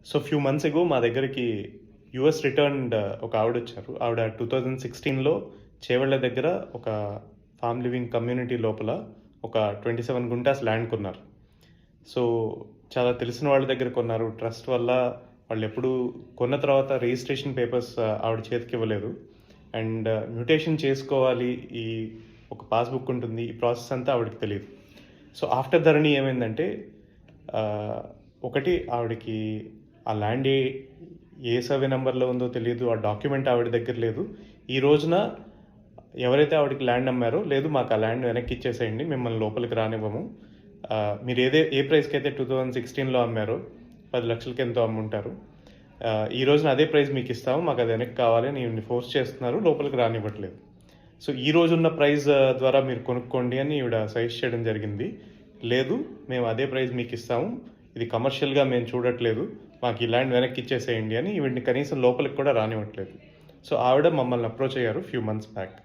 So few months ఎగో మా దగ్గరికి US returned ఒక ఆవిడొచ్చారు. ఆవిడ 2016లో చేవెళ్ళ దగ్గర ఒక ఫార్మ్ లివింగ్ కమ్యూనిటీ లోపల ఒక 27 గుంటాస్ ల్యాండ్ కొన్నారు. సో చాలా తెలిసిన వాళ్ళ దగ్గర కొన్నారు. ట్రస్ట్ వల్ల వాళ్ళెప్పుడూ కొన్న తర్వాత రిజిస్ట్రేషన్ పేపర్స్ ఆవిడ చేతికివ్వలేదు. అండ్ మ్యూటేషన్ చేసుకోవాలి, ఈ ఒక పాస్‌బుక్ ఉంటుంది. ఈ ప్రాసెస్ అంతా ఆవిడకి తెలీదు. సో ఆఫ్టర్ ధరణి ఏమైందంటే ఒకటి ఆవిడకి ఆ ల్యాండ్ ఏ సర్వే నెంబర్లో ఉందో తెలియదు. ఆ డాక్యుమెంట్ ఆవిడ దగ్గర లేదు. ఈ రోజున ఎవరైతే ఆవిడకి ల్యాండ్ అమ్మారో, లేదు మాకు ఆ ల్యాండ్ వెనక్కి ఇచ్చేసేయండి, మిమ్మల్ని లోపలికి రానివ్వము. మీరు ఏ ప్రైస్కి అయితే 2016లో అమ్మారో 10 లక్షలకి ఎంతో అమ్ముంటారు, ఈ రోజున అదే ప్రైస్ మీకు ఇస్తాము, మాకు అది వెనక్కి కావాలి అని ఈవిడ్ని ఫోర్స్ చేస్తున్నారు, లోపలికి రానివ్వట్లేదు. సో ఈ రోజున్న ప్రైస్ ద్వారా మీరు కొనుక్కోండి అని ఈవిడ సజెస్ట్ చేయడం జరిగింది. లేదు, మేము అదే ప్రైస్ మీకు ఇస్తాము, ఇది కమర్షియల్గా మేము చూడట్లేదు, మాకు ఈ ల్యాండ్ వెనక్కి ఇచ్చేసేయండి అని ఈవిడ్ని కనీసం లోపలికి కూడా రానివ్వట్లేదు. సో ఆవిడ మమ్మల్ని అప్రోచ్ అయ్యారు ఫ్యూ మంత్స్ బ్యాక్.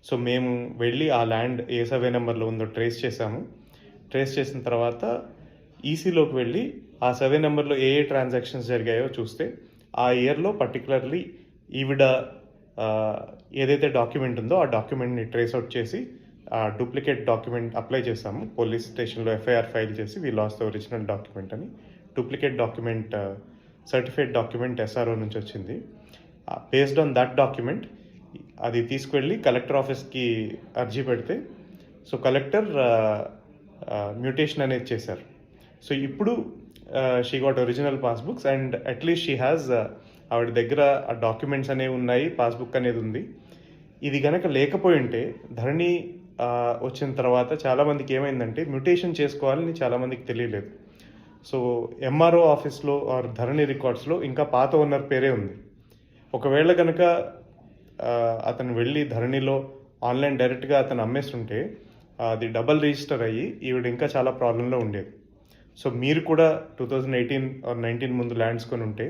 సో మేము వెళ్ళి ఆ ల్యాండ్ ఏ సర్వే నెంబర్లో ఉందో ట్రేస్ చేసాము. ట్రేస్ చేసిన తర్వాత ఈసీలోకి వెళ్ళి ఆ సర్వే నెంబర్లో ఏ ట్రాన్సాక్షన్స్ జరిగాయో చూస్తే ఆ ఇయర్లో పర్టికులర్లీ ఈవిడ ఏదైతే డాక్యుమెంట్ ఉందో ఆ డాక్యుమెంట్ని ట్రేస్ అవుట్ చేసి ఆ డూప్లికేట్ డాక్యుమెంట్ అప్లై చేసాము. పోలీస్ స్టేషన్లో ఎఫ్ఐఆర్ ఫైల్ చేసి we lost the original document అని. Duplicate document certified document SRO నుంచి వచ్చింది. బేస్డ్ ఆన్ దట్ డాక్యుమెంట్ అది తీసుకువెళ్ళి కలెక్టర్ ఆఫీస్కి అర్జీ పెడితే సో కలెక్టర్ మ్యూటేషన్ అనేది చేశారు. సో ఇప్పుడు she got original passbooks and at least she has ఆవిడ దగ్గర ఆ డాక్యుమెంట్స్ అనేవి ఉన్నాయి, పాస్బుక్ అనేది ఉంది. ఇది కనుక లేకపోయి ఉంటే ధరణి వచ్చిన తర్వాత చాలామందికి ఏమైందంటే మ్యూటేషన్ చేసుకోవాలని చాలామందికి తెలియలేదు. సో ఎంఆర్ఓ ఆఫీస్లో ఆర్ ధరణి రికార్డ్స్లో ఇంకా పాత ఓనర్ పేరే ఉంది. ఒకవేళ కనుక అతను వెళ్ళి ధరణిలో ఆన్లైన్ డైరెక్ట్గా అతను అమ్మేస్తుంటే అది డబల్ రిజిస్టర్ అయ్యి ఈవిడ ఇంకా చాలా ప్రాబ్లంలో ఉండేది. సో మీరు కూడా 2018 ఆర్ 19 ముందు ల్యాండ్స్ కొని ఉంటే,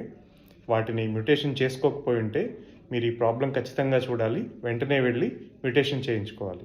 వాటిని మ్యూటేషన్ చేసుకోకపోయి ఉంటే మీరు ఈ ప్రాబ్లం ఖచ్చితంగా చూడాలి, వెంటనే వెళ్ళి మ్యూటేషన్ చేయించుకోవాలి.